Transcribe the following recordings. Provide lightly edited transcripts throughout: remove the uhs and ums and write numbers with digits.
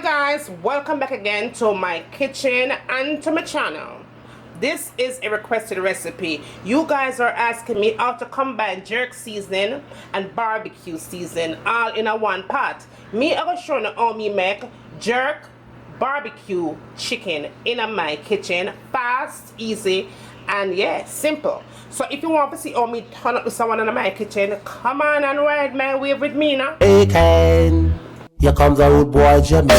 Guys, welcome back again to my kitchen and to my channel. This is a requested recipe. You guys are asking me how to combine jerk seasoning and barbecue seasoning all in a one pot. Me, I will show you how me make jerk barbecue chicken in my kitchen. Fast, easy, and yeah, simple. So if you want to see how me turn up with someone in my kitchen, come on and ride my wave with me now. Jamaican. Here comes a rude boy Jamaican.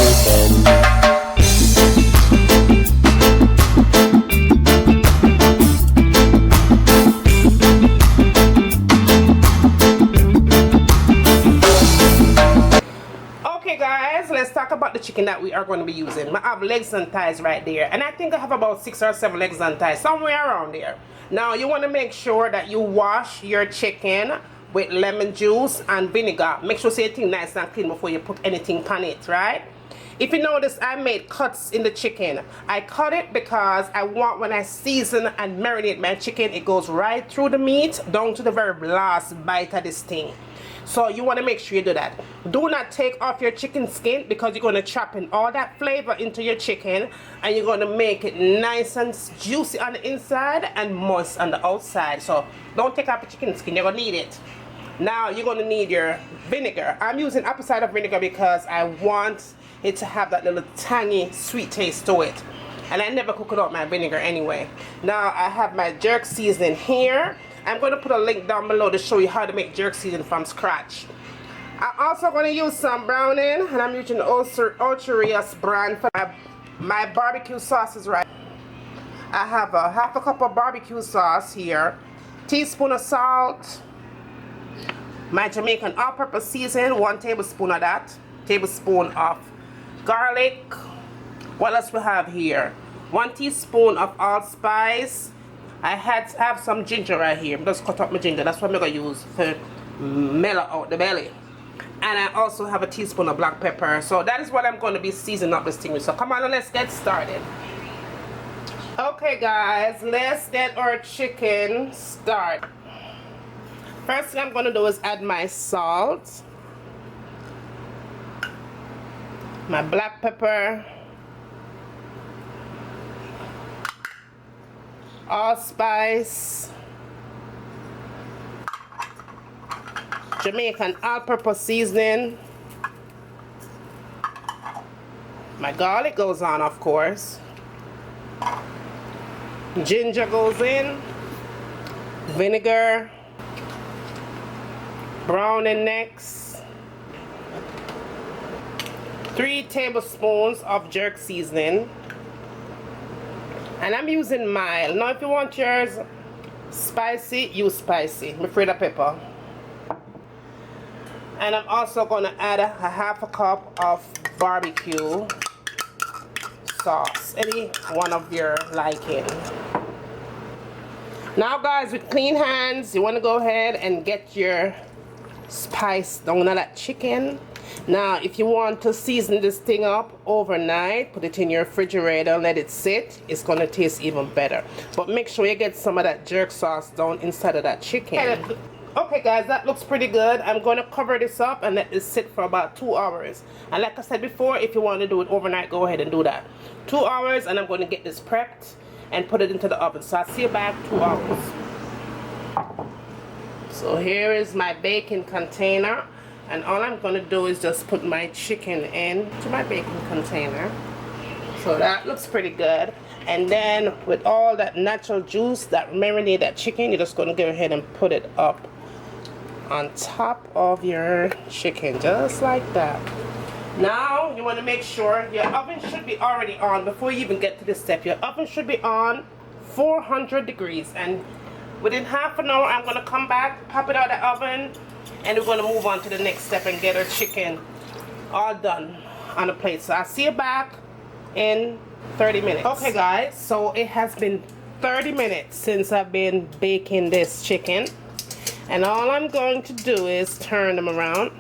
Okay guys, let's talk about the chicken that we are going to be using. I have legs and thighs right there, and I think I have about 6 or 7 legs and thighs, somewhere around there. Now you want to make sure that you wash your chicken with lemon juice and vinegar. Make sure you thing nice and clean before you put anything on it, right? If you notice, I made cuts in the chicken. I cut it because I want when I season and marinate my chicken, it goes right through the meat down to the very last bite of this thing. So you want to make sure you do that. Do not take off your chicken skin because you're going to trap in all that flavor into your chicken, and you're going to make it nice and juicy on the inside and moist on the outside. So don't take off your chicken skin, you're going to need it. Now you're going to need your vinegar. I'm using apple cider vinegar because I want it to have that little tangy sweet taste to it, and I never cook it out my vinegar anyway. Now I have my jerk seasoning here. I'm going to put a link down below to show you how to make jerk seasoning from scratch. I'm also going to use some browning, and I'm using Ocherius brand for my barbecue sauces. Right, I have a half a cup of barbecue sauce here, teaspoon of salt, my Jamaican all-purpose seasoning, 1 tablespoon of that, tablespoon of garlic. What else we have here? 1 teaspoon of allspice. I have some ginger right here. I'm just cut up my ginger. That's what I'm gonna use for mellow out the belly. And I also have a teaspoon of black pepper. So that is what I'm going to be seasoning up this thing with. So come on, let's get started. Okay guys, let's get our chicken started. First thing I'm going to do is add my salt, my black pepper, allspice, Jamaican all-purpose seasoning. My garlic goes on, of course. Ginger goes in. Vinegar. Browning next. 3 tablespoons of jerk seasoning. And I'm using mild. Now if you want yours spicy, use spicy. I'm afraid of pepper. And I'm also going to add a half a cup of barbecue sauce. Any one of your liking. Now guys, with clean hands, you want to go ahead and get your spice down on that chicken. Now if you want to season this thing up overnight, put it in your refrigerator, let it sit. It's going to taste even better. But make sure you get some of that jerk sauce down inside of that chicken. Okay guys, that looks pretty good. I'm going to cover this up and let this sit for about 2 hours. And like I said before, if you want to do it overnight, go ahead and do that. 2 hours, and I'm going to get this prepped and put it into the oven. So I'll see you back 2 hours. So here is my baking container, and all I'm going to do is just put my chicken into my baking container. So that looks pretty good. And then with all that natural juice that marinate that chicken, you're just going to go ahead and put it up on top of your chicken, just like that. Now you want to make sure your oven should be already on before you even get to this step. Your oven should be on 400 degrees, and within half an hour I'm going to come back, pop it out of the oven, and we're going to move on to the next step and get our chicken all done on the plate. So I'll see you back in 30 minutes. Okay guys, so it has been 30 minutes since I've been baking this chicken, and all I'm going to do is turn them around.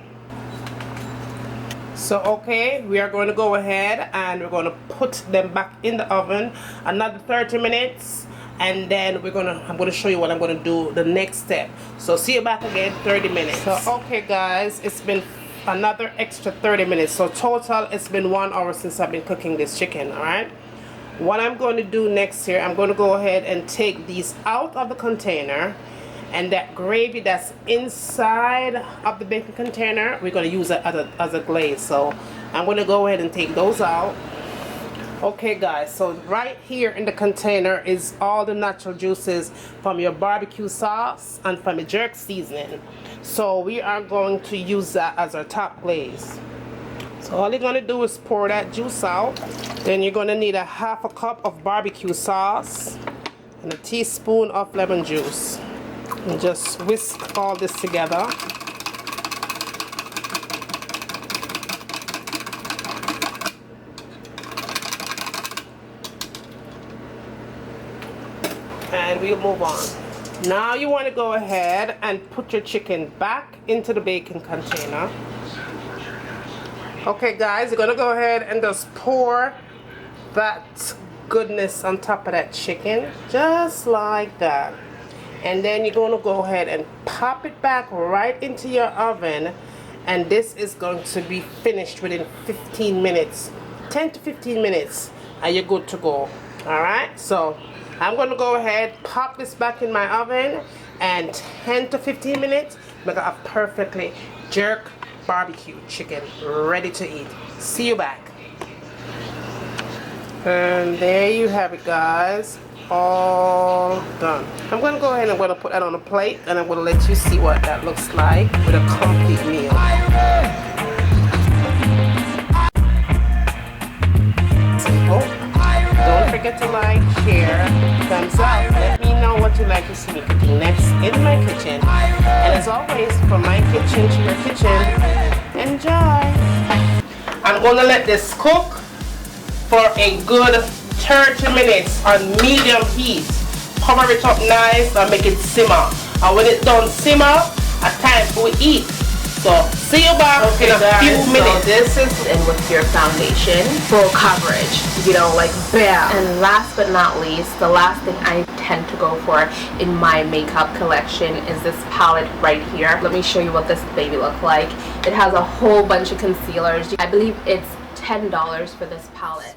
So okay, we are going to go ahead and we're going to put them back in the oven another 30 minutes, and then I'm going to show you what I'm going to do the next step. So see you back again 30 minutes. So okay guys, it's been another extra 30 minutes. So total, it's been 1 hour since I've been cooking this chicken, alright? What I'm going to do next here, I'm going to go ahead and take these out of the container, and that gravy that's inside of the baking container, we're going to use it as a glaze. So I'm going to go ahead and take those out. Okay guys, so right here in the container is all the natural juices from your barbecue sauce and from your jerk seasoning. So we are going to use that as our top glaze. So all you're going to do is pour that juice out. Then you're going to need a half a cup of barbecue sauce and a teaspoon of lemon juice. And just whisk all this together. And we'll move on. Now you want to go ahead and put your chicken back into the baking container. Okay guys, you're gonna go ahead and just pour that goodness on top of that chicken, just like that. And then you're gonna go ahead and pop it back right into your oven, and this is going to be finished within 15 minutes, 10 to 15 minutes, and you're good to go. Alright, so I'm gonna go ahead, pop this back in my oven, and 10 to 15 minutes, make a perfectly jerk barbecue chicken ready to eat. See you back. And there you have it guys, all done. I'm gonna go ahead and I'm gonna put that on a plate, and I'm gonna let you see what that looks like with a complete meal. Simple. Don't forget to like, share, thumbs up. Let me know what you'd like to see me cooking next in my kitchen. And as always, from my kitchen to your kitchen, enjoy. I'm going to let this cook for a good 30 minutes on medium heat. Cover it up nice and make it simmer. And when it's done simmer, it's time for we eat. So see you back in a few minutes. So this is in with your foundation, full coverage, you know, like bam. And last but not least, the last thing I tend to go for in my makeup collection is this palette right here. Let me show you what this baby looks like. It has a whole bunch of concealers. I believe it's $10 for this palette.